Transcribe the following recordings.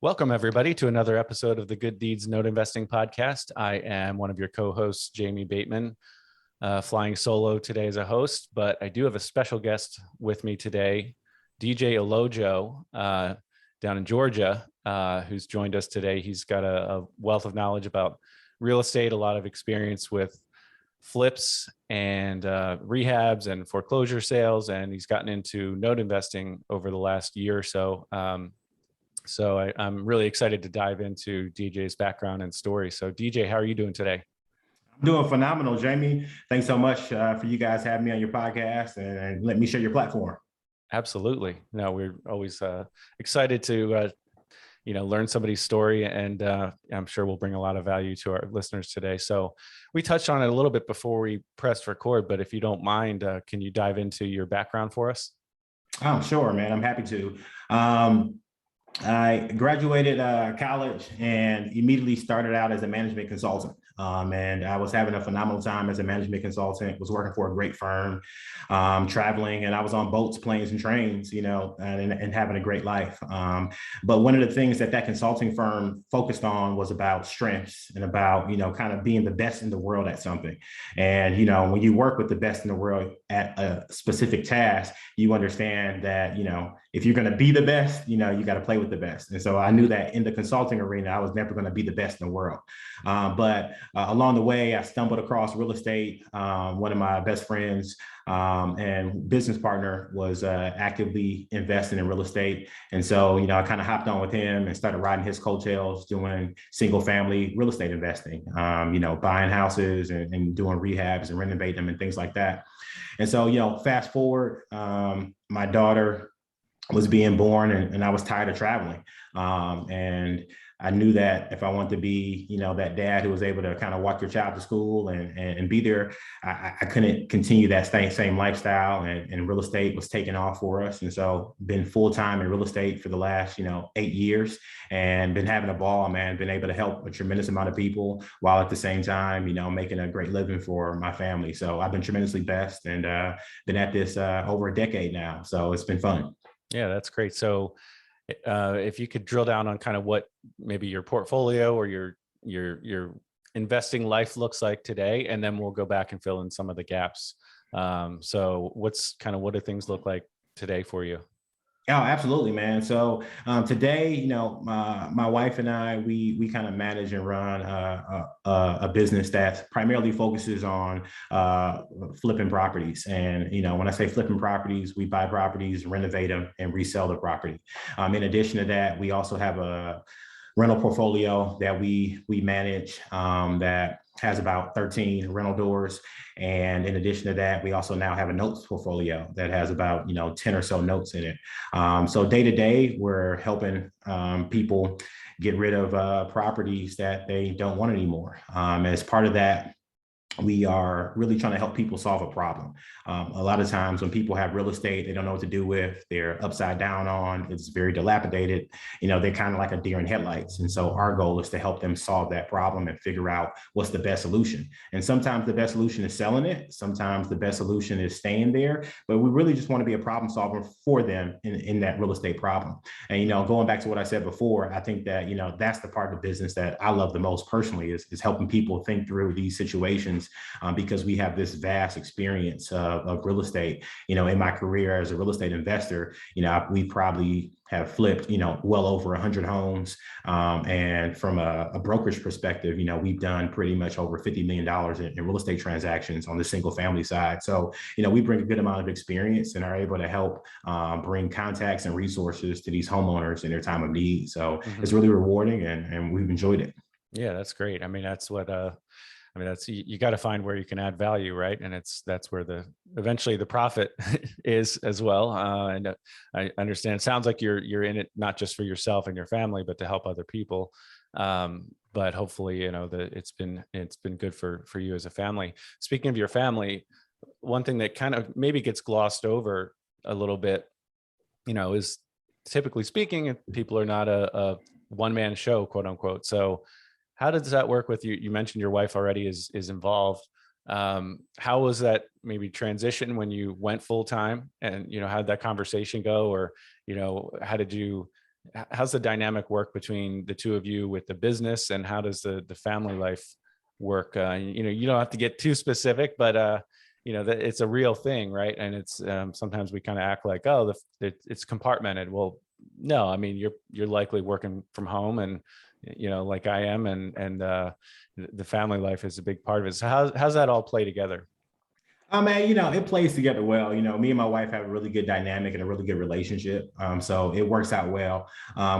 Welcome, everybody, to another episode of the Good Deeds Note Investing Podcast. I am one of your co-hosts, Jamie Bateman, flying solo today as a host, but I do have a special guest with me today, DJ Olojo, down in Georgia, who's joined us today. He's got a wealth of knowledge about real estate, a lot of experience with flips and rehabs and foreclosure sales, and he's gotten into note investing over the last year or so. So I'm really excited to dive into DJ's background and story. So DJ, how are you doing today? I'm doing phenomenal, Jamie. Thanks so much for you guys having me on your podcast and let me share your platform. Absolutely. No, we're always excited to learn somebody's story, and I'm sure we'll bring a lot of value to our listeners today. So we touched on it a little bit before we pressed record, but if you don't mind, can you dive into your background for us? Oh, sure, man. I'm happy to. I graduated college and immediately started out as a management consultant. And I was having a phenomenal time as a management consultant, was working for a great firm, traveling, and I was on boats, planes, and trains, and having a great life. But one of the things that consulting firm focused on was about strengths and about, kind of being the best in the world at something. And, when you work with the best in the world at a specific task, you understand that, if you're going to be the best, you got to play with the best. And so I knew that in the consulting arena, I was never going to be the best in the world. But along the way, I stumbled across real estate. One of my best friends and business partner was actively investing in real estate. And so, I kind of hopped on with him and started riding his coattails, doing single family real estate investing, buying houses and doing rehabs and renovating them and things like that. And so, fast forward, my daughter was being born and I was tired of traveling. And I knew that if I wanted to be, that dad who was able to kind of walk your child to school and be there, I couldn't continue that same lifestyle, and real estate was taking off for us. And so been full-time in real estate for the last, 8 years, and been having a ball, man, been able to help a tremendous amount of people while at the same time, making a great living for my family. So I've been tremendously blessed and been at this over a decade now. So it's been fun. Yeah, that's great. So if you could drill down on kind of what maybe your portfolio or your investing life looks like today, and then we'll go back and fill in some of the gaps. So what do things look like today for you? Oh, absolutely, man. So today, my wife and I, we kind of manage and run a business that primarily focuses on flipping properties. And, when I say flipping properties, we buy properties, renovate them, and resell the property. In addition to that, we also have a rental portfolio that we manage that has about 13 rental doors. And in addition to that, we also now have a notes portfolio that has about, 10 or so notes in it. So day to day, we're helping people get rid of properties that they don't want anymore. As part of that, we are really trying to help people solve a problem. A lot of times when people have real estate, they don't know what to do with, they're upside down on, it's very dilapidated, they're kind of like a deer in headlights. And so our goal is to help them solve that problem and figure out what's the best solution. And sometimes the best solution is selling it. Sometimes the best solution is staying there, but we really just want to be a problem solver for them in that real estate problem. And, going back to what I said before, I think that, that's the part of the business that I love the most personally is helping people think through these situations. Because we have this vast experience of real estate. In my career as a real estate investor, we probably have flipped, well over 100 homes. And from a brokerage perspective, we've done pretty much over $50 million in real estate transactions on the single family side. So, we bring a good amount of experience and are able to help bring contacts and resources to these homeowners in their time of need. So It's really rewarding and we've enjoyed it. Yeah, that's great. I mean, that's what you got to find where you can add value, right? And that's where eventually the profit is as well. And I understand. It sounds like you're in it not just for yourself and your family, but to help other people. But hopefully, it's been good for you as a family. Speaking of your family, one thing that kind of maybe gets glossed over a little bit, is typically speaking, people are not a one-man show, quote unquote. So how does that work with you? You mentioned your wife already is involved. How was that maybe transition when you went full time, and how did that conversation go? Or how did you how's the dynamic work between the two of you with the business, and how does the family life work? You don't have to get too specific, but that it's a real thing, right? And it's sometimes we kind of act like, oh, it's compartmented. Well, no, I mean, you're likely working from home, and like I am, and the family life is a big part of it. So how's that all play together? Man, it plays together well. Me and my wife have a really good dynamic and a really good relationship. So it works out well.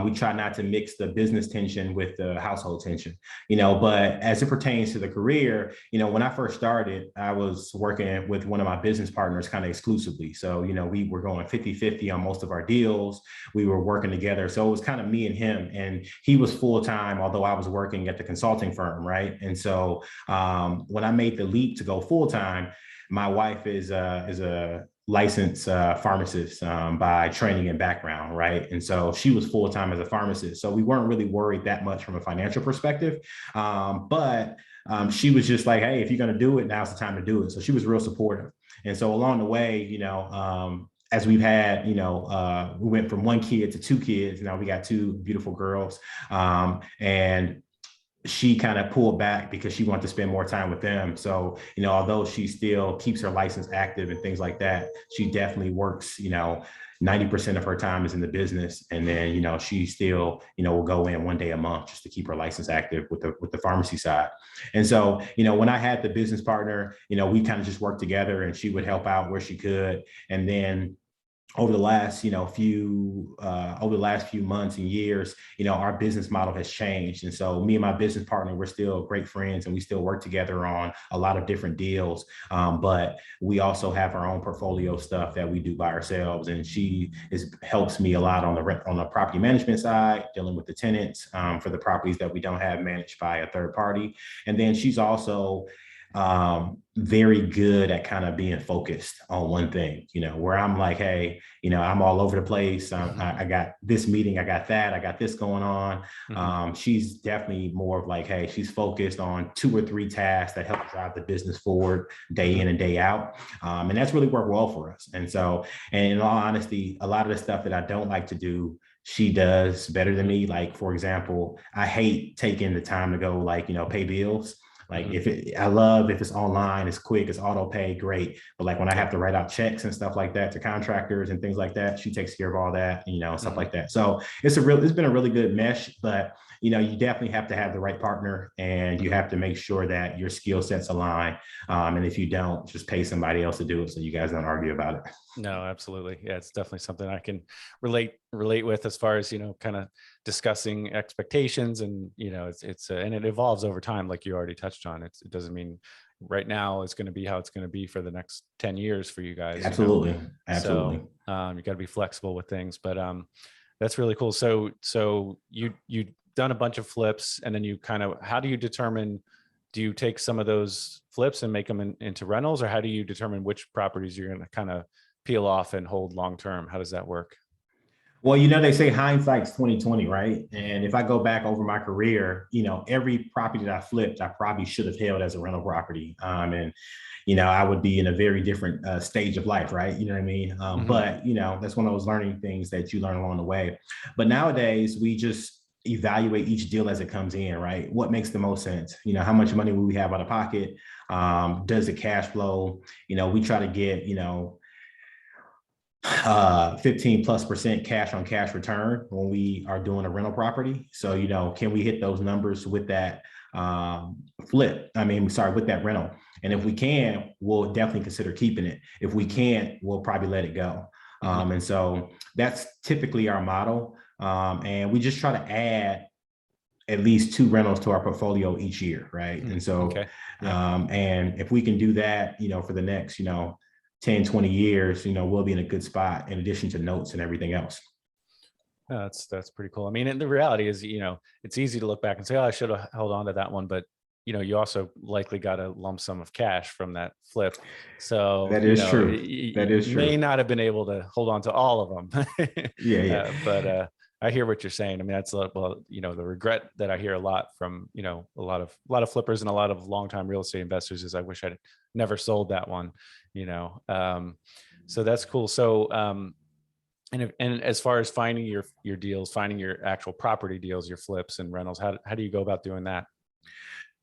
We try not to mix the business tension with the household tension, but as it pertains to the career, when I first started, I was working with one of my business partners kind of exclusively. So, we were going 50-50 on most of our deals. We were working together. So it was kind of me and him, and he was full time, although I was working at the consulting firm. Right. And so when I made the leap to go full time, my wife is a licensed pharmacist by training and background, right? And so she was full time as a pharmacist. So we weren't really worried that much from a financial perspective. But she was just like, hey, if you're going to do it, now's the time to do it. So she was real supportive. And so along the way, as we've had, we went from one kid to two kids. Now we got two beautiful girls. And she kind of pulled back because she wanted to spend more time with them. So, although she still keeps her license active and things like that, she definitely works, 90% of her time is in the business. And then, she still, will go in one day a month just to keep her license active with the pharmacy side. And so, when I had the business partner, we kind of just worked together, and she would help out where she could. And then over the last, few months and years, our business model has changed. And so me and my business partner, we're still great friends, and we still work together on a lot of different deals. But we also have our own portfolio stuff that we do by ourselves. And she helps me a lot on the property management side, dealing with the tenants for the properties that we don't have managed by a third party. And then she's also very good at kind of being focused on one thing, where I'm like, hey, I'm all over the place. I got this meeting, I got that, I got this going on. She's definitely more of like, hey, she's focused on 2 or 3 tasks that help drive the business forward day in and day out. And that's really worked well for us. And so, and in all honesty, a lot of the stuff that I don't like to do, she does better than me. Like, for example, I hate taking the time to go pay bills. Like if it's online, it's quick, it's auto pay, great. But like when I have to write out checks and stuff like that to contractors and things like that, she takes care of all that, stuff like that. So it's been a really good mesh, but you definitely have to have the right partner, and you have to make sure that your skill sets align. And if you don't, just pay somebody else to do it so you guys don't argue about it. No, absolutely. Yeah, it's definitely something I can relate with as far as, kind of discussing expectations, and, it's and it evolves over time, like you already touched on. It doesn't mean right now it's going to be how it's going to be for the next 10 years for you guys. Absolutely. Absolutely. So you got to be flexible with things, but that's really cool. So you done a bunch of flips, and then how do you determine, do you take some of those flips and make them into rentals, or how do you determine which properties you're going to kind of peel off and hold long term? How does that work? Well, they say hindsight's 2020, right? And if I go back over my career, every property that I flipped, I probably should have held as a rental property. And I would be in a very different stage of life, right? You know what I mean? But that's one of those learning things that you learn along the way. But nowadays, we just evaluate each deal as it comes in, right? What makes the most sense? How much money will we have out of pocket? Does the cash flow? We try to get 15+% cash on cash return when we are doing a rental property. So, can we hit those numbers with that with that rental? And if we can, we'll definitely consider keeping it. If we can't, we'll probably let it go. And so that's typically our model. And we just try to add at least 2 rentals to our portfolio each year, right? And so, okay. Yeah. And if we can do that, for the next, 10, 20 years, we'll be in a good spot in addition to notes and everything else. That's pretty cool. I mean, and the reality is, it's easy to look back and say, oh, I should have held on to that one. But, you also likely got a lump sum of cash from that flip. So that is true. That is true. May not have been able to hold on to all of them. Yeah. But I hear what you're saying. I mean, that's the regret that I hear a lot from, a lot of flippers and a lot of longtime real estate investors is I wish I'd never sold that one, So that's cool. So and as far as finding your deals, finding your actual property deals, your flips and rentals, how do you go about doing that?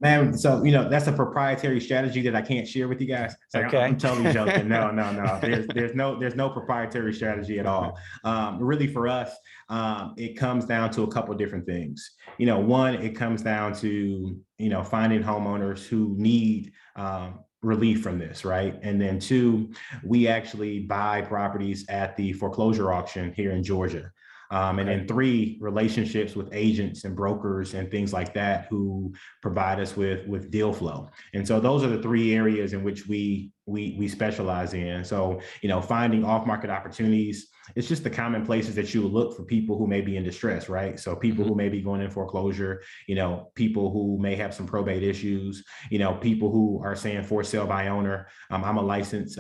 Man, so that's a proprietary strategy that I can't share with you guys. So I'm Okay. totally joking. No, no, no. There's no proprietary strategy at all. Really, for us, it comes down to a couple of different things. One, it comes down to finding homeowners who need relief from this, right? And then two, we actually buy properties at the foreclosure auction here in Georgia. And then three, relationships with agents and brokers and things like that who provide us with deal flow. And so those are the three areas in which we specialize in. So finding off-market opportunities, it's just the common places that you would look for people who may be in distress, right? So people who may be going in foreclosure, people who may have some probate issues, people who are saying for sale by owner. I'm a licensed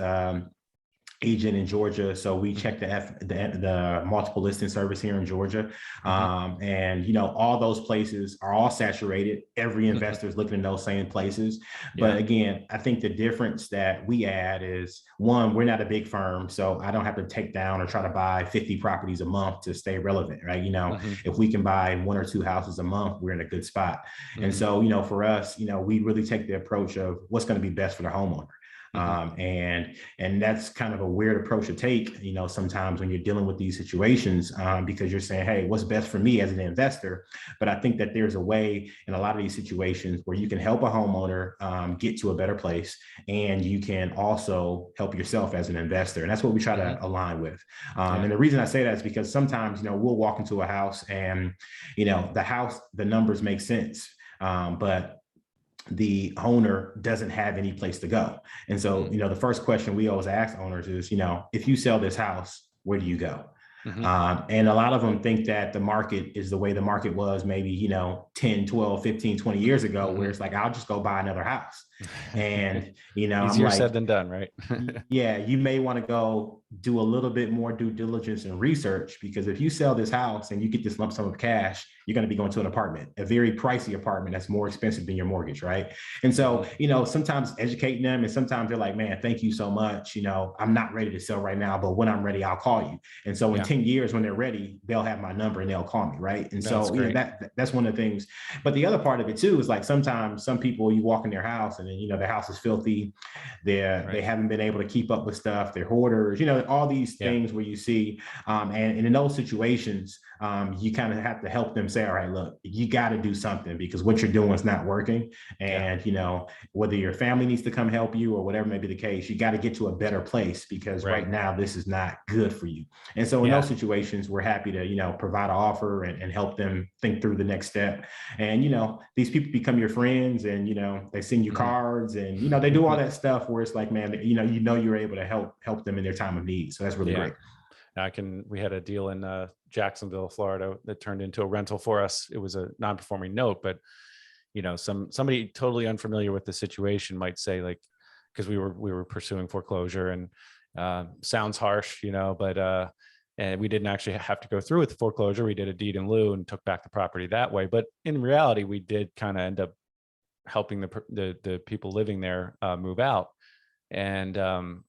agent in Georgia, so we check the multiple listing service here in Georgia, and all those places are all saturated. Every investor is looking in those same places, but again, I think the difference that we add is, one, we're not a big firm, so I don't have to take down or try to buy 50 properties a month to stay relevant, right? If we can buy 1 or 2 houses a month, we're in a good spot. And so for us, we really take the approach of what's going to be best for the homeowner. And that's kind of a weird approach to take, sometimes when you're dealing with these situations, because you're saying, hey, what's best for me as an investor? But I think that there's a way in a lot of these situations where you can help a homeowner get to a better place, and you can also help yourself as an investor. And that's what we try to align with. And the reason I say that is because sometimes, we'll walk into a house and, the numbers make sense, but the owner doesn't have any place to go. And so, the first question we always ask owners is, if you sell this house, where do you go? And a lot of them think that the market is the way the market was maybe, 10, 12, 15, 20 years ago, where it's like, I'll just go buy another house. And, easier said than done, right? Yeah, you may want to go do a little bit more due diligence and research, because if you sell this house and you get this lump sum of cash, you're going to be going to an apartment, a very pricey apartment that's more expensive than your mortgage, right? And so, sometimes educating them, and sometimes they're like, man, thank you so much. I'm not ready to sell right now, but when I'm ready, I'll call you. And so in 10 years, when they're ready, they'll have my number and they'll call me, right? And so that's one of the things. But the other part of it too is, like, sometimes some people, you walk in their house and then, their house is filthy. They haven't been able to keep up with stuff. They're hoarders, all these things where you see, and in those situations, you kind of have to help them say, all right, look, you got to do something, because what you're doing is not working. And, whether your family needs to come help you or whatever may be the case, you got to get to a better place, because right now this is not good for you. And so in those situations, we're happy to, provide an offer and help them think through the next step. And, these people become your friends, and, they send you cards, and, they do all that stuff where it's like, man, you're able to help them in their time of need. So that's really great. We had a deal in Jacksonville, Florida, that turned into a rental for us. It was a non-performing note, but somebody totally unfamiliar with the situation might say, like, because we were pursuing foreclosure, and sounds harsh, but and we didn't actually have to go through with the foreclosure. We did a deed in lieu and took back the property that way. But in reality, we did kind of end up helping the people living there move out. And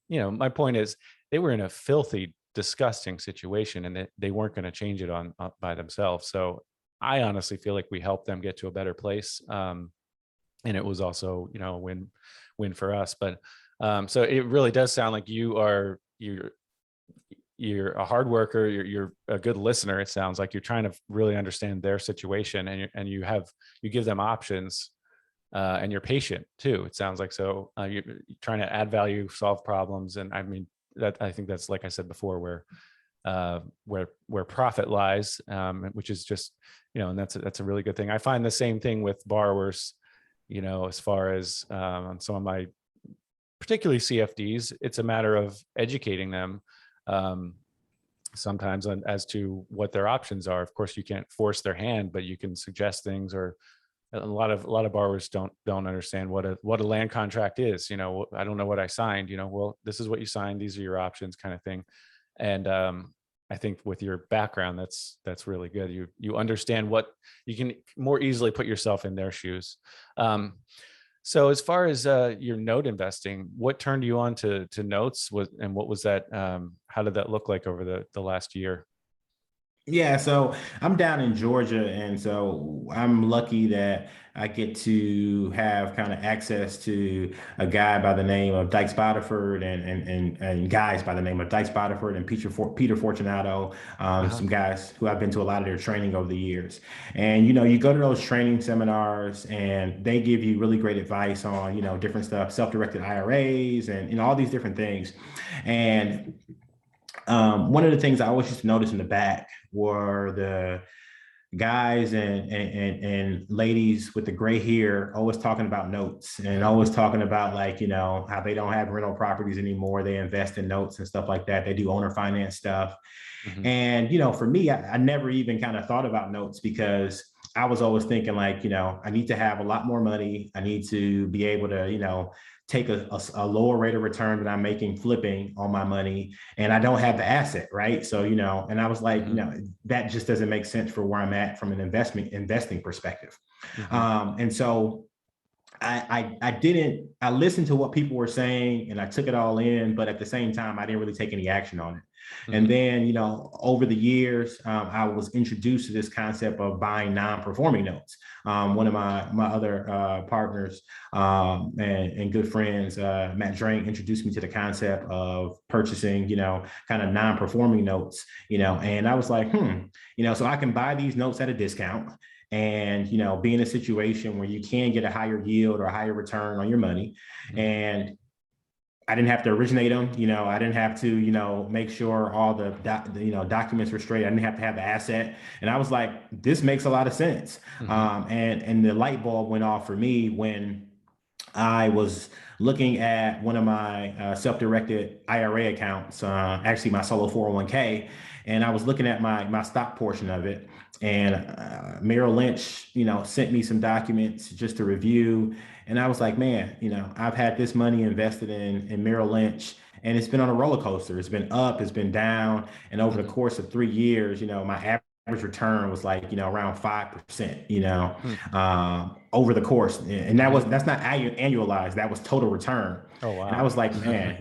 my point is, they were in a filthy, disgusting situation, and they weren't going to change it on by themselves. So I honestly feel like we helped them get to a better place, and it was also a win for us. But so it really does sound like you're a hard worker. You're a good listener. It sounds like you're trying to really understand their situation, and you give them options, and you're patient too. It sounds like so. You're trying to add value, solve problems, and I mean, that I think that's, like I said before, where profit lies, which is just, and that's a really good thing. I find the same thing with borrowers, as far as on some of my, particularly CFDs, it's a matter of educating them sometimes as to what their options are. Of course, you can't force their hand, but you can suggest things. Or a lot of borrowers don't understand what a land contract is. I don't know what I signed. Well, this is what you signed. These are your options, kind of thing. And I think with your background, that's really good. You understand what you can more easily put yourself in their shoes. So as far as your note investing, what turned you on to notes, and what was that? How did that look like over the last year? Yeah, so I'm down in Georgia, and so I'm lucky that I get to have kind of access to a guy by the name of Dyke Spotterford and guys by the name of Dyke Spotterford and Peter Fortunato, Uh-huh. some guys who I've been to a lot of their training over the years. And you go to those training seminars, and they give you really great advice on different stuff, self-directed IRAs, and all these different things. And one of the things I always used to notice in the back were the guys and ladies with the gray hair always talking about notes and always talking about, like, how they don't have rental properties anymore. They invest in notes and stuff like that. They do owner finance stuff. Hmm. And, for me, I never even kind of thought about notes because I was always thinking, like, I need to have a lot more money. I need to be able to, take a lower rate of return than I'm making flipping on my money. And I don't have the asset, right? So, and I was like, Hmm. that just doesn't make sense for where I'm at from an investing perspective. Hmm. And so I listened to what people were saying and I took it all in, but at the same time, I didn't really take any action on it. And Hmm. then, over the years, I was introduced to this concept of buying non-performing notes. One of my other partners and good friends, Matt Drain, introduced me to the concept of purchasing, kind of non-performing notes, and I was like, so I can buy these notes at a discount and be in a situation where you can get a higher yield or a higher return on your money. Hmm. And I didn't have to originate them. I didn't have to, make sure all the documents were straight. I didn't have to have the asset. And I was like, this makes a lot of sense. Hmm. And the light bulb went off for me when I was looking at one of my self-directed IRA accounts, actually my solo 401k, and I was looking at my stock portion of it. And Merrill Lynch, sent me some documents just to review. And I was like, man, I've had this money invested in Merrill Lynch, and it's been on a roller coaster. It's been up, it's been down, and over the Hmm. course of 3 years, my average return was like around 5%, over the course. And Hmm. that's not annualized, that was total return. Oh, And I wow. was like, man,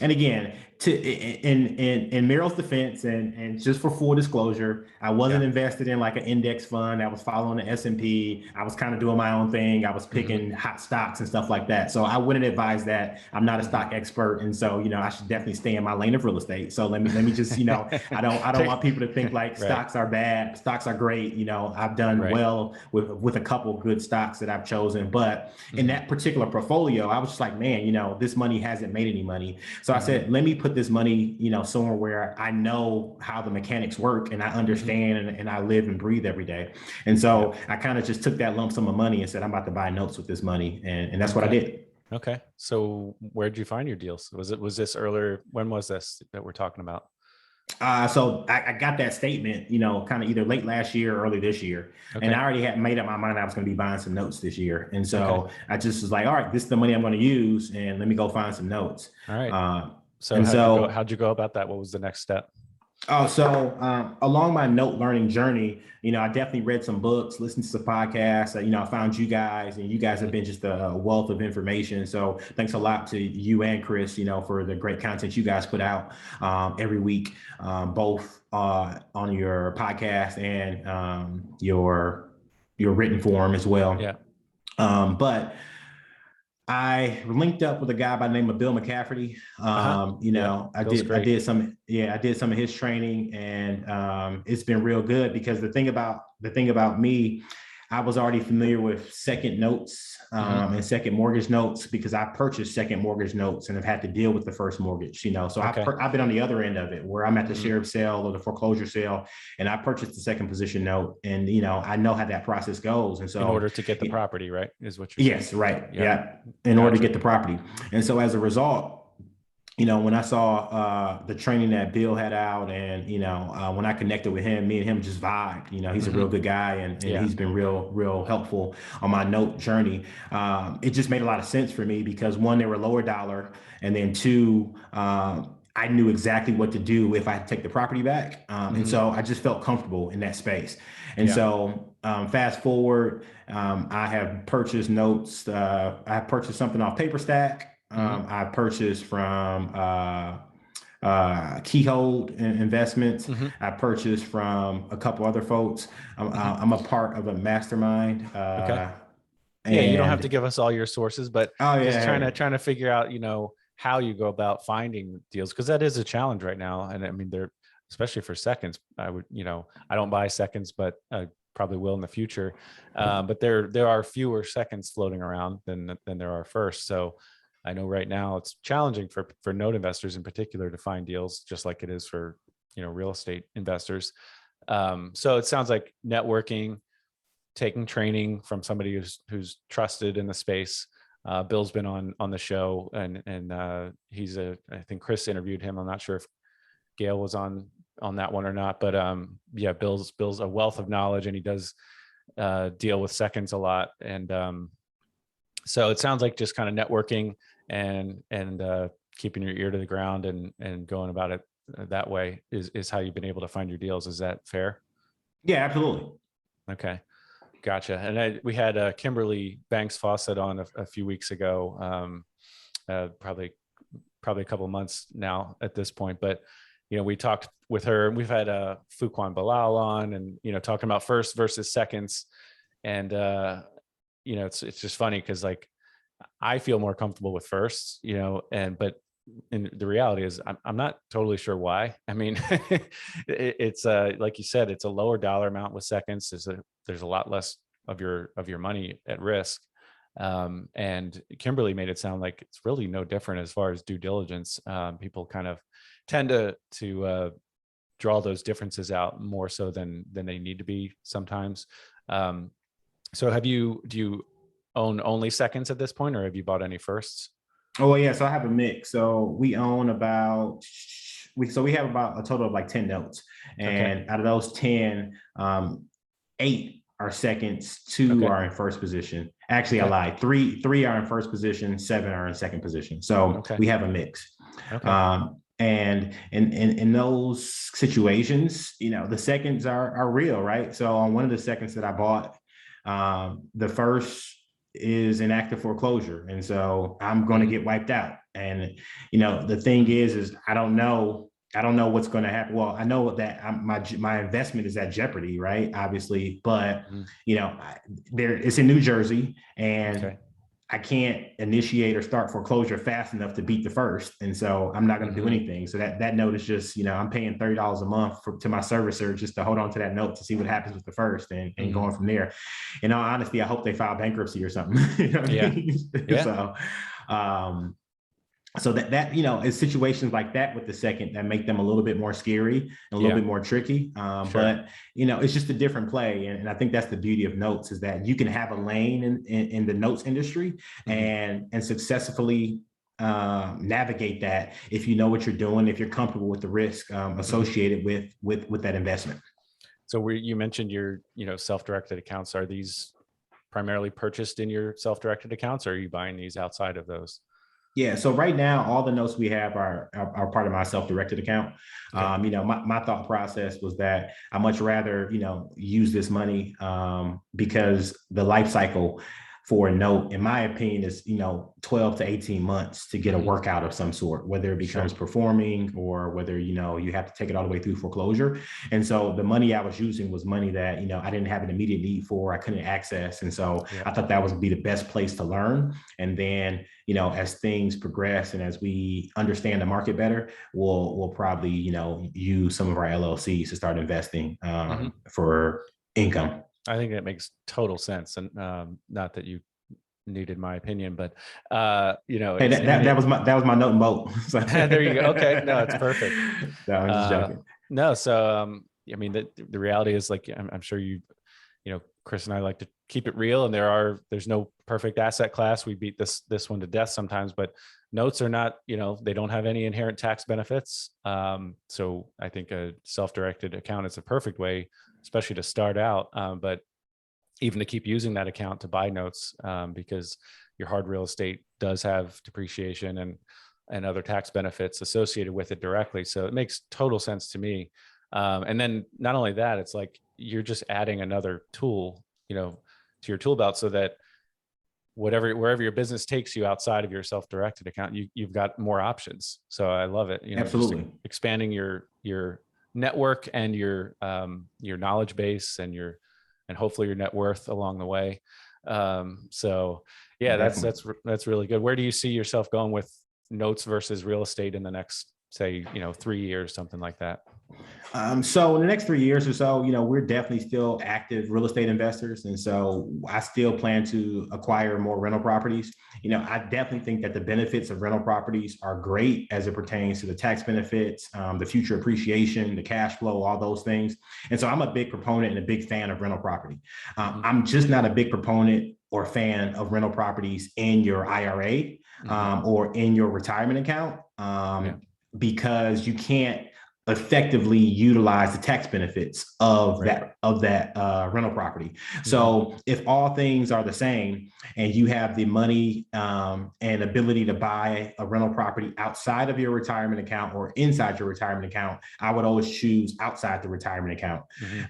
and again, to in Merrill's defense, and just for full disclosure, I Yeah. wasn't invested in like an index fund. I was following the S&P. I was kind of doing my own thing. I was Hmm. picking hot stocks and stuff like that. So I wouldn't advise that. I'm not a Hmm. stock expert, and so I should definitely stay in my lane of real estate. So let me just I don't want people to think like Right. stocks are bad. Stocks are great. I've done Right. well with a couple good stocks that I've chosen, but in Hmm. that particular portfolio, I was just like, man, this money hasn't made any money. So I Hmm. said, let me put this money, somewhere where I know how the mechanics work and I Hmm. understand and I live and breathe every day. And Yeah. so I kind of just took that lump sum of money and said, I'm about to buy notes with this money. And that's what I Okay. did. Okay. So where'd you find your deals? Was this earlier? When was this that we're talking about? So I got that statement, kind of either late last year or early this year. And I Okay. already had made up my mind I was going to be buying some notes this year. And Okay. so I just was like, all right, this is the money I'm going to use. And let me go find some notes. All right. Uh, So and so how'd you go about that? What was the next step? Along my note learning journey, I definitely read some books, listened to some podcasts. I found you guys, and you guys have Hmm. been just a wealth of information. So thanks a lot to you and Chris, for the great content you guys put out every week, both on your podcast and your written form as well. Yeah. But I linked up with a guy by the name of Bill McCafferty. Uh-huh. Yeah. Bill's I great. did some, yeah, I did some of his training, and it's been real good because the thing about me, I was already familiar with second notes Hmm. and second mortgage notes because I purchased second mortgage notes and have had to deal with the first mortgage. So Okay. I've been on the other end of it where I'm at the Hmm. sheriff sale or the foreclosure sale, and I purchased the second position note, and I know how that process goes, and In so. order to get the property, right? Is what you're saying. Yes, right. Yeah. Yeah. In order to Gotcha. get the property. And so as a result, when I saw the training that Bill had out, and when I connected with him, me and him just vibed. He's a Hmm. real good guy, and Yeah. he's been real helpful on my note journey. It just made a lot of sense for me because one, they were lower dollar, and then two, I knew exactly what to do if I take the property back. And so I just felt comfortable in that space. And Yeah. so fast forward, I have purchased notes. I purchased something off Paper Stack. I purchased from Keyhold Investments. I purchased from a couple other folks. I'm a part of a mastermind. Okay. Yeah, you don't have to And give us all your sources, but oh just yeah, trying to figure out, how you go about finding deals, because that is a challenge right now. And I mean, they're, especially for seconds, I would, I don't buy seconds, but I probably will in the future. But there are fewer seconds floating around than there are first. So I know right now it's challenging for note investors in particular to find deals, just like it is for, real estate investors. So it sounds like networking, taking training from somebody who's trusted in the space. Bill's been on the show, and he's I think Chris interviewed him. I'm not sure if Gail was on that one or not, but yeah, Bill's a wealth of knowledge, and he does deal with seconds a lot. And so it sounds like just kind of networking and keeping your ear to the ground and going about it that way is how you've been able to find your deals. Is that fair? yeah, absolutely. Okay. Gotcha. And we had Kimberly Banks Fawcett on a few weeks ago, probably a couple of months now at this point. But, we talked with her, and we've had Fuquan Bilal on, and, talking about first versus seconds. And, it's just funny because, like, I feel more comfortable with firsts, but the reality is I'm not totally sure why. I mean, it's like you said, it's a lower dollar amount with seconds. There's a lot less of your money at risk. And Kimberly made it sound like it's really no different as far as due diligence. People kind of tend to draw those differences out more so than they need to be sometimes. So do you own only seconds at this point, or have you bought any firsts? Oh yeah, so I have a mix. So we own we have about a total of like 10 notes. Okay. And out of those 10, 8 are seconds, 2 Okay. are in first position. Actually, I Okay. lied. Three are in first position, 7 are in second position. So Okay. we have a mix. Okay. And in those situations, the seconds are real, right? So on one of the seconds that I bought, the first is in active foreclosure, and so I'm going to get wiped out. And the thing is I don't know what's going to happen. Well, I know that my investment is at jeopardy, right? Obviously, but it's in New Jersey, and Okay. I can't initiate or start foreclosure fast enough to beat the first. And so I'm not going to do anything. So that note is just, I'm paying $30 a month to my servicer just to hold on to that note to see what happens with the first and going from there. In all honesty, I hope they file bankruptcy or something. You know what I mean? Yeah. So that it's situations like that with the second that make them a little bit more scary and a little bit more tricky. Sure. But it's just a different play, and I think that's the beauty of notes, is that you can have a lane in the notes industry and successfully navigate that if you know what you're doing, if you're comfortable with the risk associated with that investment. So you mentioned your self-directed accounts. Are these primarily purchased in your self-directed accounts, or are you buying these outside of those? Yeah, so right now, all the notes we have are part of my self-directed account. Okay. My thought process was that I much rather, use this money because the life cycle for a note, in my opinion, is 12 to 18 months to get a workout of some sort, whether it becomes performing or whether you have to take it all the way through foreclosure. And so the money I was using was money that I didn't have an immediate need for, I couldn't access, and so I thought that would be the best place to learn. And then as things progress and as we understand the market better, we'll probably use some of our LLCs to start investing for income. I think that makes total sense, and not that you needed my opinion, but Hey, that was my note and vote. There you go. Okay, no, it's perfect. No, I'm just joking. No, so I mean, the reality is, like, I'm sure Chris and I like to keep it real, and there's no perfect asset class. We beat this one to death sometimes, but notes are not, they don't have any inherent tax benefits. So I think a self-directed account is a perfect way, especially to start out, but even to keep using that account to buy notes, because your hard real estate does have depreciation, and and other tax benefits associated with it directly. So it makes total sense to me. And then not only that, it's like you're just adding another tool, to your tool belt, so that wherever your business takes you outside of your self-directed account, you've got more options. So I love it. Absolutely. Just expanding your network and your knowledge base and hopefully your net worth along the way. So yeah, that's really good. Where do you see yourself going with notes versus real estate in the next, say, 3 years, something like that? So in the next 3 years or so, we're definitely still active real estate investors. And so I still plan to acquire more rental properties. I definitely think that the benefits of rental properties are great as it pertains to the tax benefits, the future appreciation, the cash flow, all those things. And so I'm a big proponent and a big fan of rental property. I'm just not a big proponent or fan of rental properties in your IRA or in your retirement account because you can't effectively utilize the tax benefits of that rental property. So if all things are the same and you have the money and ability to buy a rental property outside of your retirement account or inside your retirement account, I would always choose outside the retirement account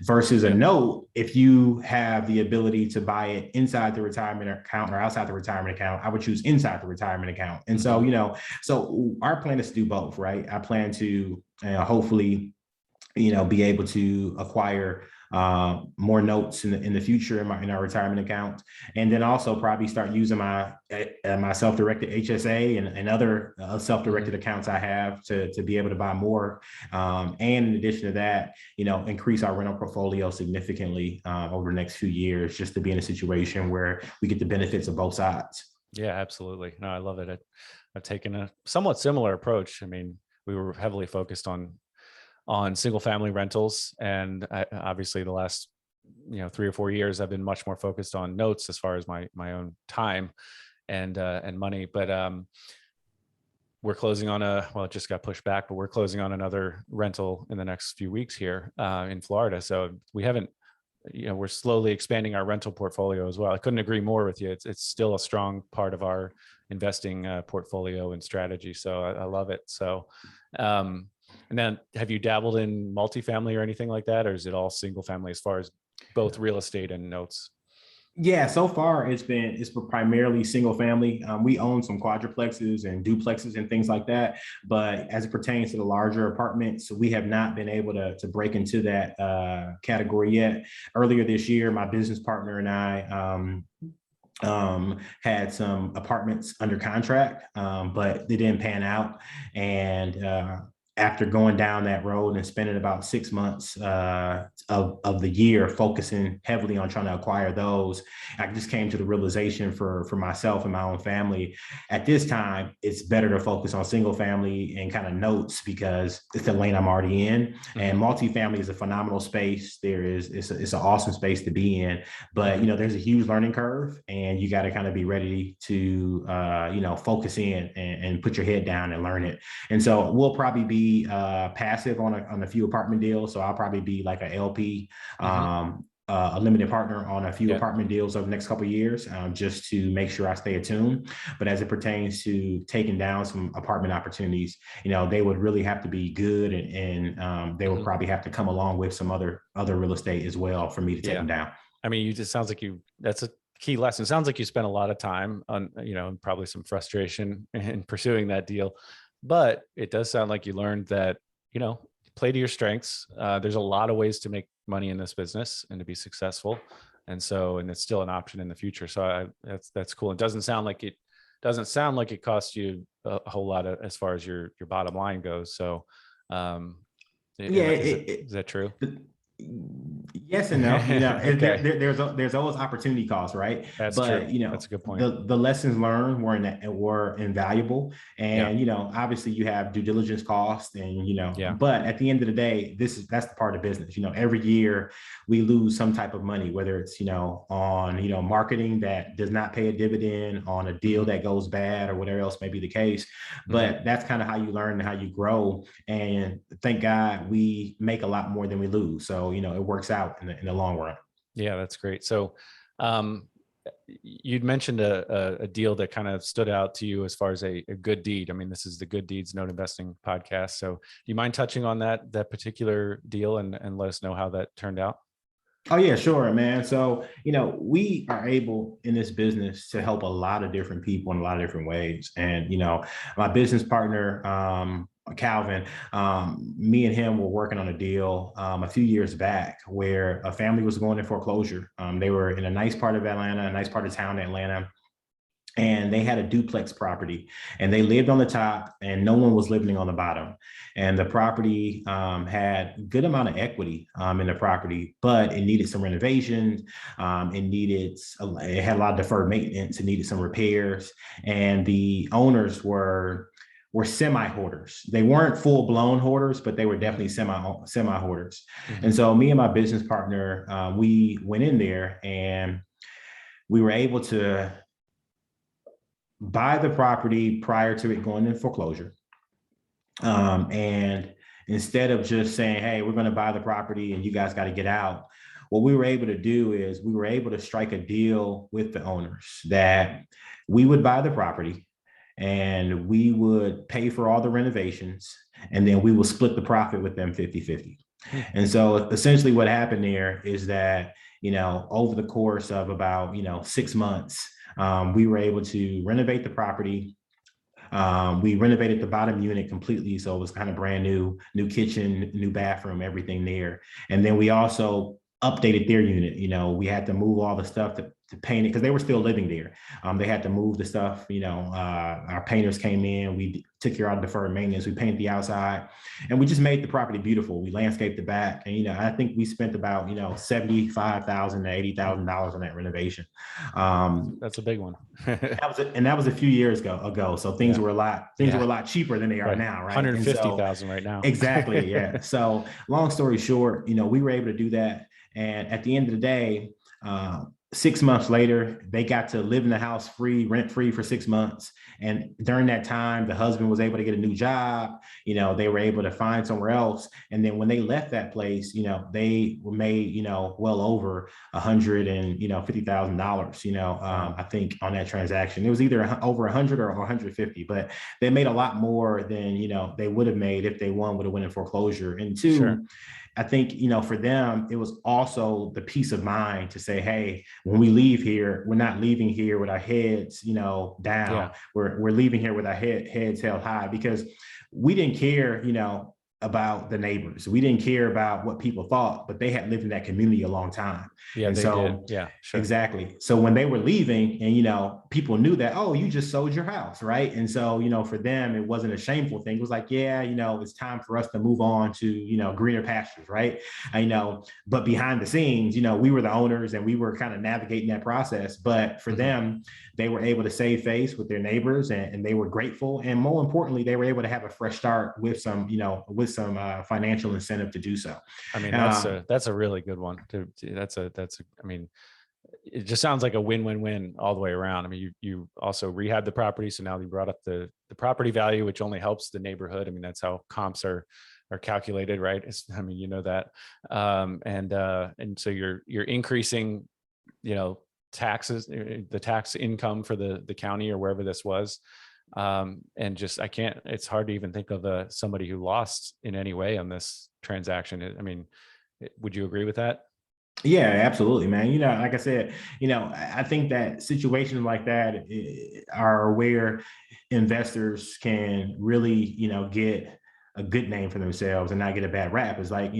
versus a note. If you have the ability to buy it inside the retirement account or outside the retirement account, I would choose inside the retirement account. And so, so our plan is to do both, right? I plan to hopefully, be able to acquire more notes in the future in our retirement account, and then also probably start using my self-directed HSA and other self-directed accounts I have to be able to buy more. And in addition to that, increase our rental portfolio significantly over the next few years, just to be in a situation where we get the benefits of both sides. Yeah, absolutely. No, I love it. I've taken a somewhat similar approach. I mean, we were heavily focused on single family rentals, and obviously the last 3 or 4 years I've been much more focused on notes as far as my own time and money. But we're closing on it just got pushed back, but we're closing on another rental in the next few weeks here in Florida. So we haven't, we're slowly expanding our rental portfolio as well. I couldn't agree more with you. It's still a strong part of our investing portfolio and strategy. So I love it. So, and then have you dabbled in multifamily or anything like that? Or is it all single family as far as both real estate and notes? Yeah, so far it's been primarily single family. We own some quadruplexes and duplexes and things like that, but as it pertains to the larger apartments, we have not been able to break into that category yet. Earlier this year, my business partner and I had some apartments under contract, but they didn't pan out. And after going down that road and spending about 6 months of the year focusing heavily on trying to acquire those, I just came to the realization for myself and my own family, at this time, it's better to focus on single family and kind of notes because it's the lane I'm already in. And multifamily is a phenomenal space. It's an awesome space to be in, but there's a huge learning curve, and you got to kind of be ready to focus in and put your head down and learn it. And so we'll probably be passive on a few apartment deals. So I'll probably be like a LP, a limited partner on a few apartment deals over the next couple of years, just to make sure I stay attuned. But as it pertains to taking down some apartment opportunities, they would really have to be good, and they would probably have to come along with some other real estate as well for me to take them down. I mean, you just sounds like that's a key lesson. It sounds like you spent a lot of time on, and probably some frustration in pursuing that deal. But it does sound like you learned that, play to your strengths. There's a lot of ways to make money in this business and to be successful. And it's still an option in the future. So that's cool. It doesn't sound like it cost you a whole lot as far as your bottom line goes. So, is that true? Yes and no. Okay. There's always opportunity cost, right? That's true. That's a good point. The lessons learned were invaluable, and obviously you have due diligence costs, and but at the end of the day, that's the part of business. Every year we lose some type of money, whether it's on marketing that does not pay a dividend, on a deal that goes bad, or whatever else may be the case. But that's kind of how you learn and how you grow. And thank God we make a lot more than we lose. So it works out in the long run. Yeah, that's great. So you'd mentioned a deal that kind of stood out to you as far as a good deed. I mean, this is the Good Deeds Note Investing podcast. So do you mind touching on that particular deal and let us know how that turned out? Oh yeah, sure, man. So, we are able in this business to help a lot of different people in a lot of different ways. And, my business partner, Calvin, me and him were working on a deal a few years back where a family was going in foreclosure. They were in a nice part of Atlanta, a nice part of town, Atlanta. And they had a duplex property and they lived on the top and no one was living on the bottom. And the property had a good amount of equity in the property, but it needed some renovations. It had a lot of deferred maintenance. It needed some repairs. And the owners were semi hoarders. They weren't full blown hoarders, but they were definitely semi hoarders. Mm-hmm. And so me and my business partner, we went in there and we were able to buy the property prior to it going in foreclosure. And instead of just saying, hey, we're going to buy the property and you guys got to get out, what we were able to do is we were able to strike a deal with the owners that we would buy the property and we would pay for all the renovations and then we will split the profit with them 50-50. And so essentially what happened there is that, over the course of about, 6 months, we were able to renovate the property. We renovated the bottom unit completely. So it was kind of brand new kitchen, new bathroom, everything there. And then we also updated their unit. We had to move all the stuff to paint it because they were still living there. They had to move the stuff, our painters came in, we took care of deferred maintenance, we painted the outside, and we just made the property beautiful. We landscaped the back. And, I think we spent about, $75,000 to $80,000 on that renovation. That's a big one. that was a few years ago. So things were a lot cheaper than they are now, right? 150,000 right now. Exactly. Yeah. So long story short, we were able to do that. And at the end of the day, 6 months later, they got to live in the house rent free for 6 months. And during that time, the husband was able to get a new job. They were able to find somewhere else. And then when they left that place, they were made, well over $150,000, I think on that transaction. It was either over 100 or 150, but they made a lot more than, they would have made if they, one, would have went in foreclosure. And two, sure. I think, for them, it was also the peace of mind to say, hey, when we leave here, we're not leaving here with our heads, down. Yeah. We're leaving here with our heads held high because we didn't care, about the neighbors. We didn't care about what people thought, but they had lived in that community a long time. Yeah, and they did. Yeah, sure. Exactly. So when they were leaving and, people knew that, oh, you just sold your house, right? And so, for them, it wasn't a shameful thing. It was like, yeah, it's time for us to move on to, greener pastures, right? But behind the scenes, we were the owners and we were kind of navigating that process. But for them, they were able to save face with their neighbors and they were grateful. And more importantly, they were able to have a fresh start with some financial incentive to do so. I mean, that's a really good one. I mean, it just sounds like a win-win-win all the way around. I mean, you also rehab the property. So now you brought up the property value, which only helps the neighborhood. I mean, that's how comps are calculated, right? That. And so you're increasing, taxes, the tax income for the county or wherever this was. And just, it's hard to even think of somebody who lost in any way on this transaction. I mean, would you agree with that? Yeah, absolutely, man. Like I said, I think that situations like that are where investors can really, get a good name for themselves and not get a bad rap. It's like,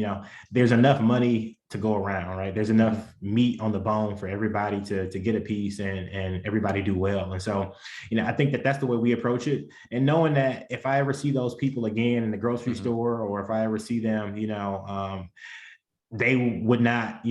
there's enough money to go around, right? There's enough meat on the bone for everybody to get a piece and everybody do well. And so, I think that that's the way we approach it. And knowing that if I ever see those people again in the grocery store, or if I ever see them, they would not,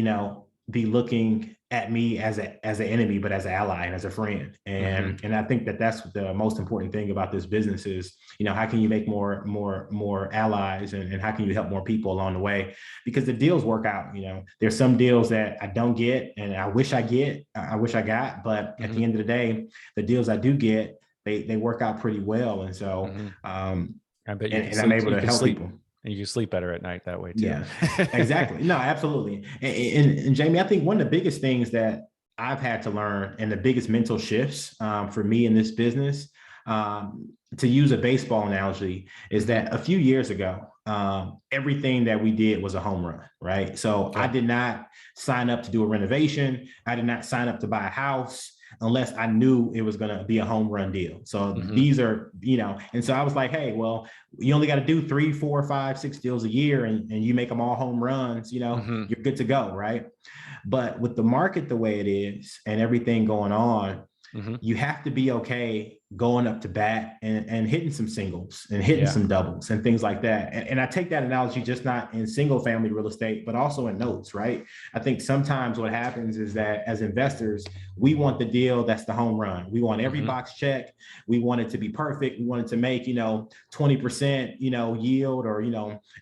be looking at me as an enemy, but as an ally and as a friend. And I think that that's the most important thing about this business is, how can you make more allies and how can you help more people along the way? Because the deals work out. There's some deals that I don't get and I wish I got, but at the end of the day, the deals I do get, they work out pretty well. And so, I bet you I'm able to help people. And you sleep better at night that way too. Yeah, exactly. No, absolutely. And Jamie, I think one of the biggest things that I've had to learn, and the biggest mental shifts for me in this business, to use a baseball analogy, is that a few years ago, everything that we did was a home run, right? So Okay. I did not sign up to do a renovation. I did not sign up to buy a house unless I knew it was going to be a home run deal. So these are, and so I was like, hey, well, you only got to do 3, 4, 5, 6 deals a year, and you make them all home runs, you're good to go, right? But with the market the way it is and everything going on, you have to be okay going up to bat and hitting some singles and hitting some doubles and things like that. And I take that analogy just not in single family real estate, but also in notes, right? I think sometimes what happens is that as investors, we want the deal that's the home run. We want every box checked. We want it to be perfect. We want it to make, 20%, yield, or,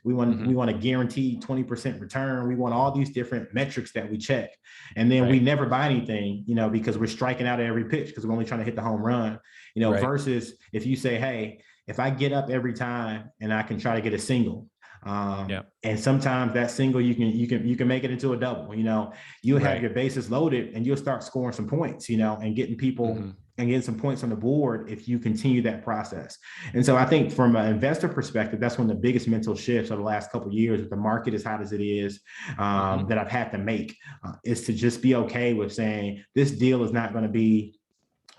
we want a guaranteed 20% return. We want all these different metrics that we check. And then we never buy anything, because we're striking out at every pitch because we're only trying to hit the home run. Versus if you say, hey, if I get up every time and I can try to get a single, and sometimes that single you can make it into a double, you'll have your bases loaded and you'll start scoring some points, and getting people and getting some points on the board if you continue that process. And so I think from an investor perspective, that's one of the biggest mental shifts of the last couple of years, with the market as hot as it is, that I've had to make, is to just be okay with saying this deal is not going to be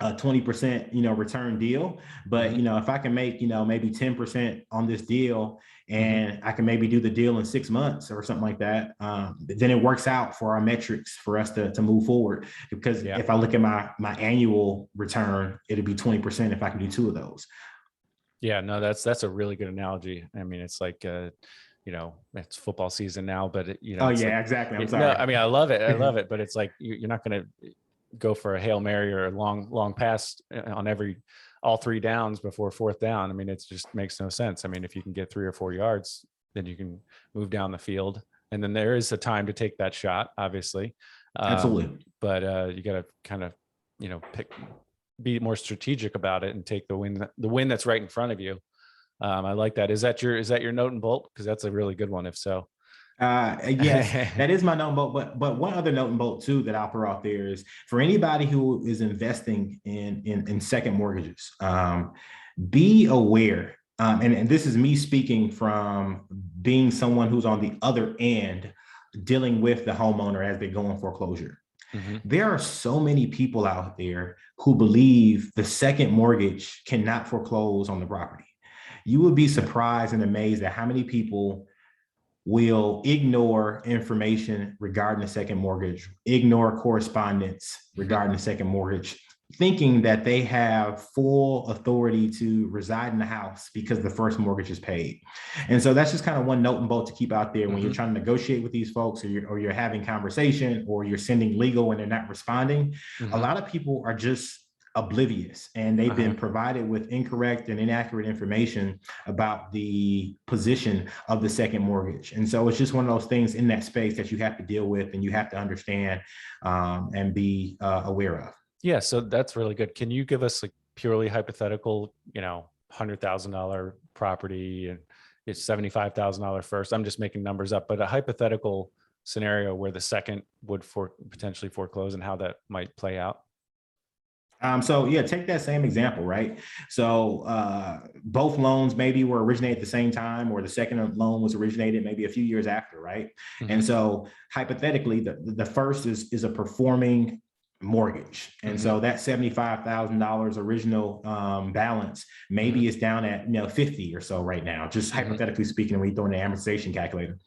a 20%, return deal. But, if I can make, maybe 10% on this deal, and I can maybe do the deal in 6 months or something like that, then it works out for our metrics for us to move forward. Because if I look at my annual return, it'll be 20% if I can do 2 of those. Yeah, no, that's a really good analogy. I mean, it's like, it's football season now, but exactly. I'm sorry. No, I mean, I love it, but it's like, you're not going to go for a Hail Mary or a long pass on all 3 downs before 4th down. I mean, it just makes no sense. I mean, if you can get 3 or 4 yards, then you can move down the field, and then there is a time to take that shot, obviously. Absolutely. But you got to kind of, be more strategic about it and take the win that's right in front of you. I like that. Is that your note and bolt? Because that's a really good one, if so. Yes, that is my note and bolt. But one other note and bolt too that I'll throw out there is for anybody who is investing in second mortgages, be aware. And this is me speaking from being someone who's on the other end, dealing with the homeowner as they go in foreclosure. There are so many people out there who believe the second mortgage cannot foreclose on the property. You would be surprised and amazed at how many people will ignore information regarding the second mortgage, ignore correspondence regarding the second mortgage, thinking that they have full authority to reside in the house because the first mortgage is paid. And so that's just kind of one note and bolt to keep out there when you're trying to negotiate with these folks, or you're having conversation, or you're sending legal and they're not responding. A lot of people are just oblivious, and they've been provided with incorrect and inaccurate information about the position of the second mortgage. And so it's just one of those things in that space that you have to deal with and you have to understand and be aware of. Yeah, so that's really good. Can you give us, like, purely hypothetical, $100,000 property, and it's $75,000 first? I'm just making numbers up, but a hypothetical scenario where the second would potentially foreclose, and how that might play out. Take that same example, right? So both loans maybe were originated at the same time, or the second loan was originated maybe a few years after, right? And so hypothetically, the first is a performing mortgage. And so that $75,000 original balance maybe is down at 50 or so right now, just hypothetically speaking, when you throw in the amortization calculator.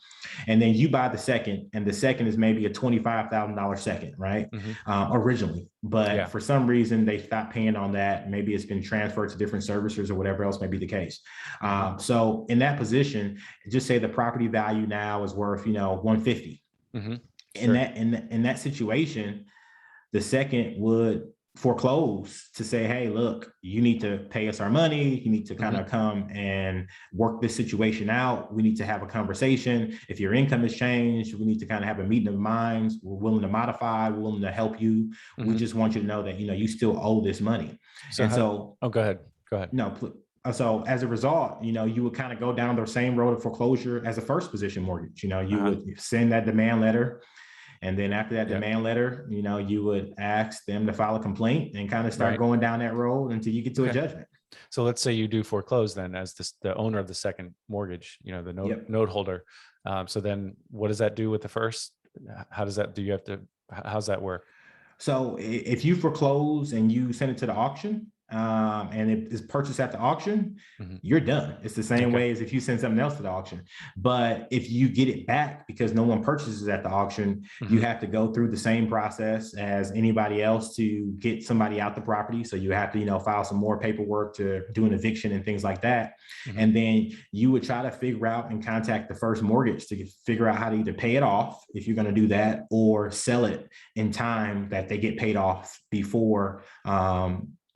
And then you buy the second, and the second is maybe a $25,000 second, right? Originally. But for some reason they stopped paying on that. Maybe it's been transferred to different servicers or whatever else may be the case. So in that position, just say the property value now is worth, 150. In that situation, the second would foreclose to say, hey, look, you need to pay us our money. You need to kind of come and work this situation out. We need to have a conversation. If your income has changed, we need to kind of have a meeting of minds. We're willing to modify, we're willing to help you. We just want you to know that, you still owe this money. Go ahead. No, so as a result, you would kind of go down the same road of foreclosure as a first position mortgage. You would send that demand letter. And then after that demand letter, you would ask them to file a complaint and kind of start going down that road until you get to a judgment. So let's say you do foreclose then as the owner of the second mortgage, the note holder. So then what does that do with the first? How does that, how's that work? So if you foreclose and you send it to the auction, and it is purchased at the auction, you're done. It's the same way as if you send something else to the auction. But if you get it back because no one purchases at the auction, you have to go through the same process as anybody else to get somebody out the property. So you have to, file some more paperwork to do an eviction and things like that. And then you would try to figure out and contact the first mortgage to figure out how to either pay it off if you're going to do that, or sell it in time that they get paid off before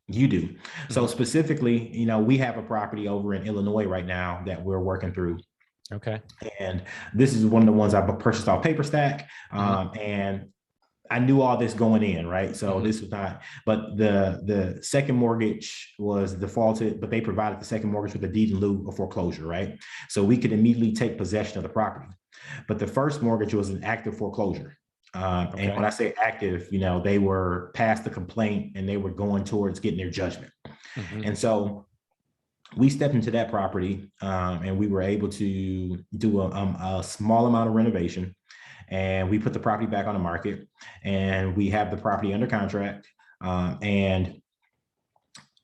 you do. So specifically, we have a property over in Illinois right now that we're working through. Okay. And this is one of the ones I purchased off Paper Stack. And I knew all this going in, right? So this was not, but the second mortgage was defaulted, but they provided the second mortgage with a deed in lieu of foreclosure, right? So we could immediately take possession of the property. But the first mortgage was an active foreclosure. And when I say active, they were past the complaint and they were going towards getting their judgment. And so we stepped into that property and we were able to do a small amount of renovation, and we put the property back on the market, and we have the property under contract. And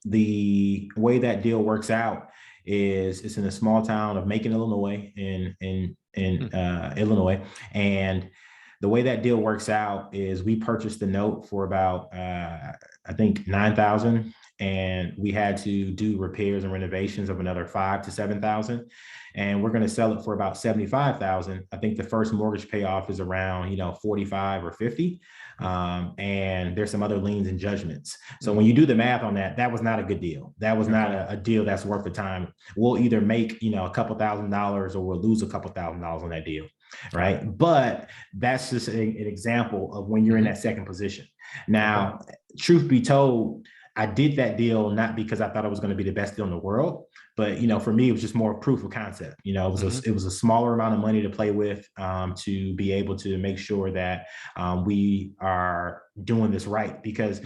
the way that deal works out is it's in a small town of Macon, Illinois, in Illinois. And the way that deal works out is we purchased the note for about, I think $9,000, and we had to do repairs and renovations of another $5,000 to $7,000. And we're going to sell it for about $75,000. I think the first mortgage payoff is around, 45 or 50. And there's some other liens and judgments. So when you do the math on that, that was not a good deal. That was not a deal that's worth the time. We'll either make, a couple $1,000s or we'll lose a couple $1,000s on that deal. Right. But that's just an example of when you're in that second position. Now, truth be told, I did that deal not because I thought it was going to be the best deal in the world, but for me, it was just more proof of concept. It was a smaller amount of money to play with, to be able to make sure that we are doing this right. Because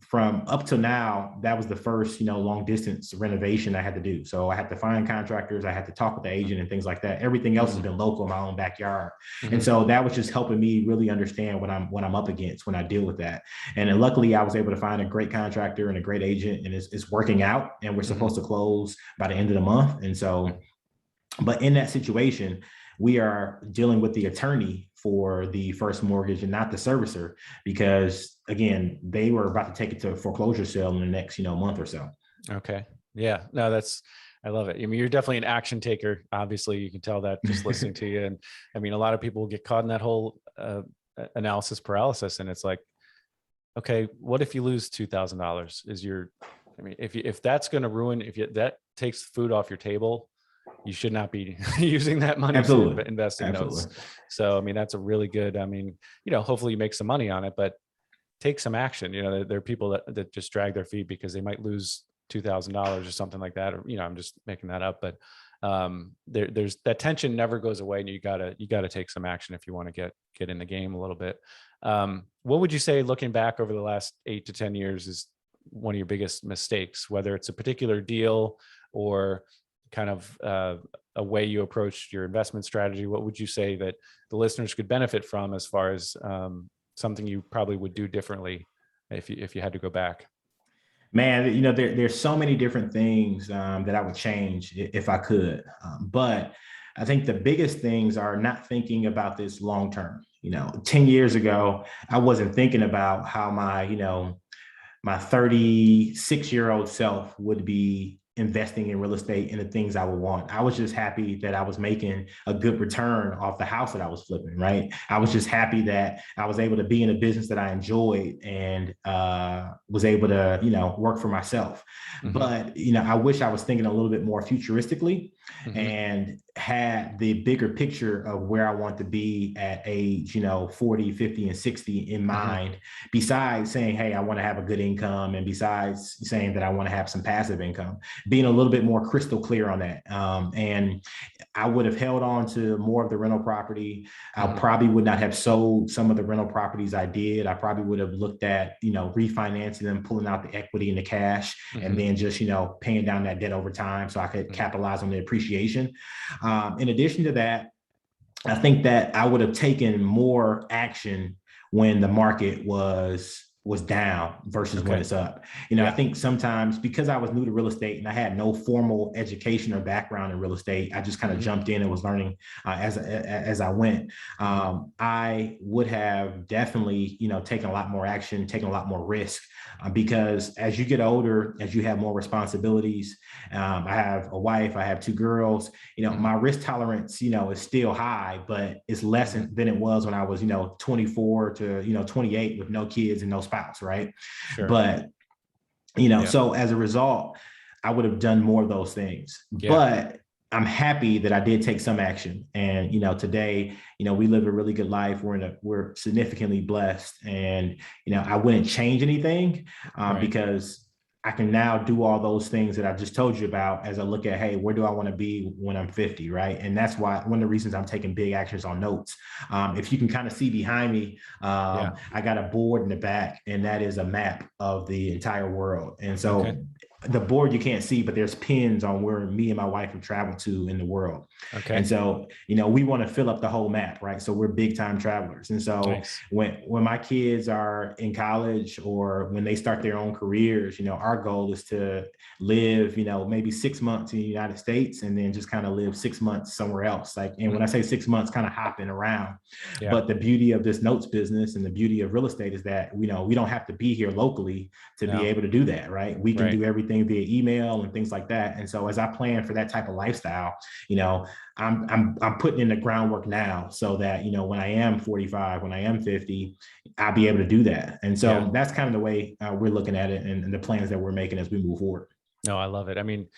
from up till now, that was the first, long distance renovation I had to do. So I had to find contractors, I had to talk with the agent and things like that. Everything else has been local in my own backyard. And so that was just helping me really understand what I'm up against when I deal with that. And then luckily I was able to find a great contractor and a great agent, and it's working out, and we're supposed to close by the end of the month. And so, but in that situation, we are dealing with the attorney for the first mortgage and not the servicer, because again, they were about to take it to a foreclosure sale in the next, month or so. Okay. Yeah, no, I love it. I mean, you're definitely an action taker. Obviously you can tell that just listening to you. And I mean, a lot of people get caught in that whole analysis paralysis. And it's like, okay, what if you lose $2,000? If that's going to ruin, that takes food off your table, you should not be using that money to invest in notes. So, I mean, that's a really good, hopefully you make some money on it, but take some action. There are people that just drag their feet because they might lose $2,000 or something like that. Or, I'm just making that up, but there's that tension never goes away, and you gotta take some action if you want to get in the game a little bit. What would you say, looking back over the last 8 to 10 years, is one of your biggest mistakes, whether it's a particular deal or kind of a way you approached your investment strategy? What would you say that the listeners could benefit from as far as something you probably would do differently if you had to go back? Man, there's so many different things that I would change if I could. But I think the biggest things are not thinking about this long term. 10 years ago, I wasn't thinking about how my 36-year-old self would be investing in real estate and the things I would want. I was just happy that I was making a good return off the house that I was flipping, right? I was just happy that I was able to be in a business that I enjoyed and was able to, work for myself. But, I wish I was thinking a little bit more futuristically and had the bigger picture of where I want to be at age, 40, 50, and 60 in mind, besides saying, hey, I want to have a good income, and besides saying that I want to have some passive income. being a little bit more crystal clear on that. And I would have held on to more of the rental property. I probably would not have sold some of the rental properties I did. I probably would have looked at, refinancing them, pulling out the equity and the cash, and then just, paying down that debt over time so I could capitalize on the appreciation. In addition to that, I think that I would have taken more action when the market was down versus when it's up. I think sometimes because I was new to real estate and I had no formal education or background in real estate, I just kind of jumped in and was learning as I went. I would have definitely, taken a lot more action, taken a lot more risk, because as you get older, as you have more responsibilities, I have a wife, I have 2 girls, my risk tolerance, is still high, but it's less than it was when I was, 24 to, 28 with no kids and no spouse, right? Sure. But, so as a result, I would have done more of those things. But I'm happy that I did take some action. And, today, we live a really good life. We're significantly blessed. And, I wouldn't change anything because I can now do all those things that I've just told you about as I look at, hey, where do I want to be when I'm 50, right? And that's why one of the reasons I'm taking big actions on notes. If you can kind of see behind me, I got a board in the back, and that is a map of the entire world. And so the board you can't see, but there's pins on where me and my wife have traveled to in the world. Okay. And so, we want to fill up the whole map, right? So we're big time travelers. And so when my kids are in college or when they start their own careers, our goal is to live, maybe 6 months in the United States and then just kind of live 6 months somewhere else. And when I say 6 months, kind of hopping around. But the beauty of this notes business and the beauty of real estate is that, we don't have to be here locally to be able to do that, right? We can do everything via email and things like that. And so as I plan for that type of lifestyle, I'm putting in the groundwork now so that, when I am 45, when I am 50, I'll be able to do that. And so that's kind of the way we're looking at it and the plans that we're making as we move forward. No, I love it. I mean,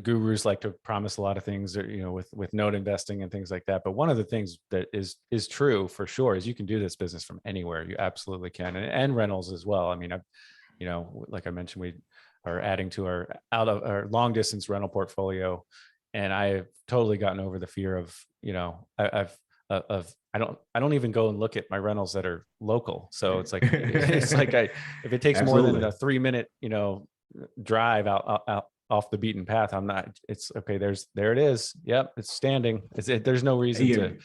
gurus like to promise a lot of things, with note investing and things like that. But one of the things that is true for sure is you can do this business from anywhere. You absolutely can. And rentals as well. I mean, like I mentioned, we are adding to our long distance rental portfolio, and I've totally gotten over the fear of, I don't even go and look at my rentals that are local. So it's like if it takes more than a 3-minute, drive out off the beaten path, it's okay. There it is. Yep. It's standing. There's no reason to.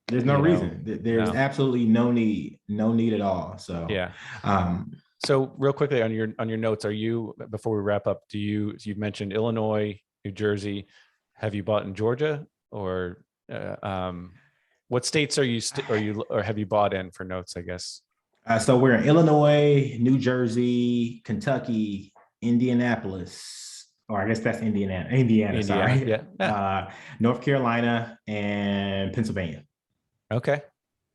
There's no reason. There's absolutely no need at all. So, So real quickly on your notes, before we wrap up, you've mentioned Illinois, New Jersey. Have you bought in Georgia or what states or have you bought in for notes, I guess? So we're in Illinois, New Jersey, Kentucky, Indianapolis, or I guess that's Indiana, sorry. Yeah. North Carolina and Pennsylvania. Okay.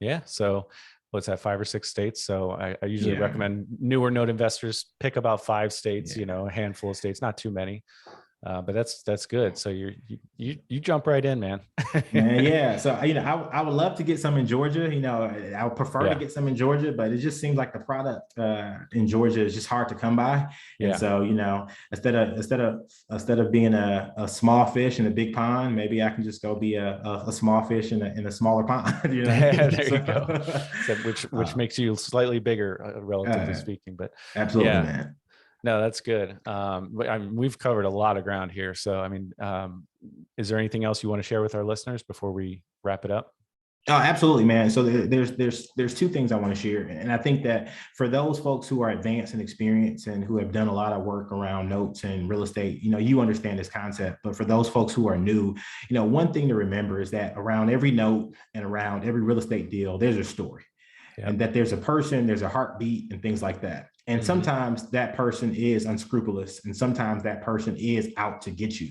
Yeah. So what's that, 5 or 6 states? So I usually recommend newer note investors pick about 5 states, a handful of states, not too many. But that's good. So you jump right in, man. Yeah. So I would love to get some in Georgia. I would prefer to get some in Georgia, but it just seems like the product in Georgia is just hard to come by. And so instead of being a small fish in a big pond, maybe I can just go be a small fish in a smaller pond. There you go. So, which makes you slightly bigger, relatively speaking. But absolutely, man. No, that's good. We've covered a lot of ground here. So, is there anything else you want to share with our listeners before we wrap it up? Oh, absolutely, man. So there's 2 things I want to share. And I think that for those folks who are advanced in experience and who have done a lot of work around notes and real estate, you understand this concept. But for those folks who are new, one thing to remember is that around every note and around every real estate deal, there's a story. And that there's a person, there's a heartbeat and things like that. And sometimes that person is unscrupulous and sometimes that person is out to get you.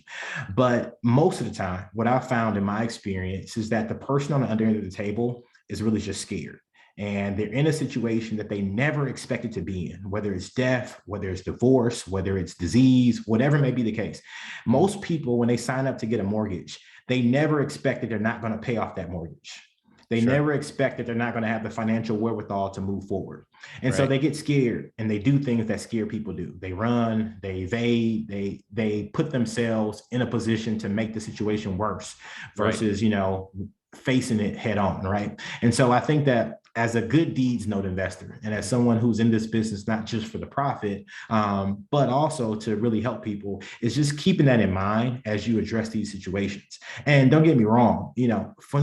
But most of the time, what I've found in my experience is that the person on the other end of the table is really just scared. And they're in a situation that they never expected to be in, whether it's death, whether it's divorce, whether it's disease, whatever may be the case. Most people, when they sign up to get a mortgage, they never expect that they're not going to pay off that mortgage. They Sure. never expect that they're not going to have the financial wherewithal to move forward. And so Right. they get scared and they do things that scare people do. They run, they evade, they put themselves in a position to make the situation worse Right. versus, facing it head on, right? And so I think that as a good deeds note investor and as someone who's in this business, not just for the profit, but also to really help people, is just keeping that in mind as you address these situations. And don't get me wrong,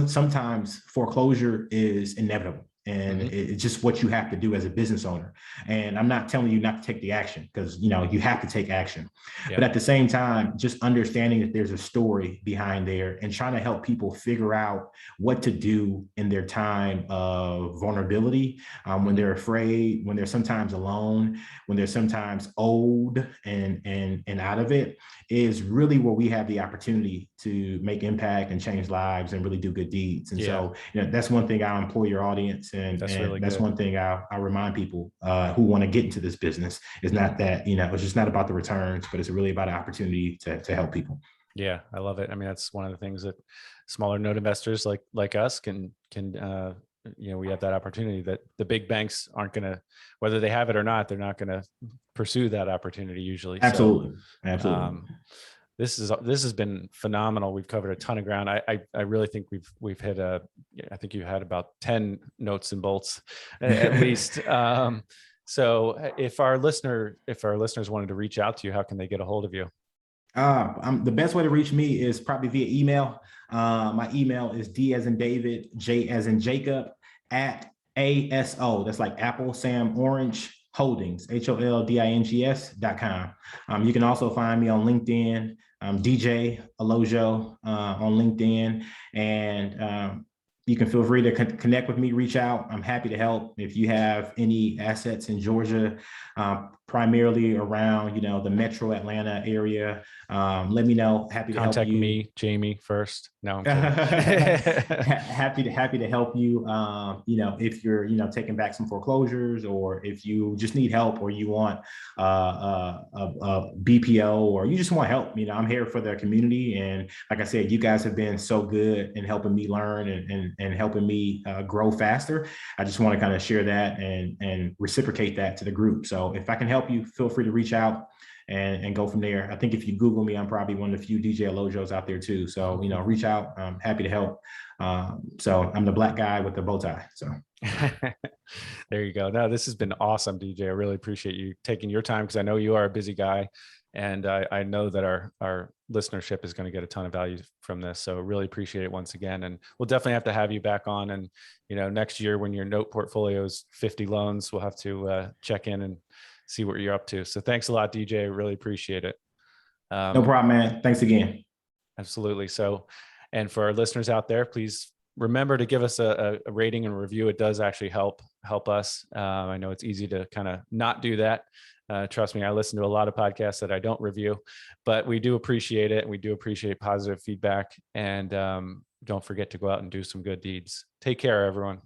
sometimes foreclosure is inevitable. And it's just what you have to do as a business owner. And I'm not telling you not to take the action because, you have to take action. Yeah. But at the same time, just understanding that there's a story behind there and trying to help people figure out what to do in their time of vulnerability, when they're afraid, when they're sometimes alone, when they're sometimes old and out of it, is really where we have the opportunity to make impact and change lives and really do good deeds. And so, that's one thing I'll implore your audience, and that's one thing I remind people who want to get into this business is not that, it's just not about the returns, but it's really about an opportunity to help people. Yeah, I love it. I mean, that's one of the things that smaller note investors like us can we have that opportunity that the big banks aren't going to, whether they have it or not, they're not going to pursue that opportunity usually. Absolutely. So, Absolutely. this has been phenomenal. We've covered a ton of ground. I really think we've hit I think you had about 10 notes and bolts at least. So if our listeners wanted to reach out to you, how can they get a hold of you? The best way to reach me is probably via email. My email is D as in David, J as in Jacob, at ASO. That's like Apple, Sam, Orange Holdings, HOLDINGS.com. You can also find me on LinkedIn, DJ Olojo on LinkedIn. And you can feel free to connect with me, reach out. I'm happy to help. If you have any assets in Georgia, primarily around, the metro Atlanta area, let me know. Happy to help you. Contact me, Jamie, first. No, I'm kidding. happy to help you. If you're, taking back some foreclosures, or if you just need help, or you want a BPO, or you just want help, I'm here for the community. And like I said, you guys have been so good in helping me learn and helping me grow faster. I just want to kind of share that and reciprocate that to the group. So if I can help you, feel free to reach out and go from there. I think if you Google me, I'm probably one of the few DJ Olojos out there too. So, reach out. I'm happy to help. So I'm the black guy with the bow tie. So there you go. No, this has been awesome, DJ. I really appreciate you taking your time, because I know you are a busy guy, and I know that our listenership is going to get a ton of value from this. So really appreciate it once again. And we'll definitely have to have you back on. And, next year when your note portfolio is 50 loans, we'll have to check in and see what you're up to. So thanks a lot, DJ. I really appreciate it. No problem, man. Thanks again. Absolutely. So, and for our listeners out there, please remember to give us a rating and review. It does actually help us. I know it's easy to kind of not do that. Trust me, I listen to a lot of podcasts that I don't review, but we do appreciate it. We do appreciate positive feedback. And don't forget to go out and do some good deeds. Take care, everyone.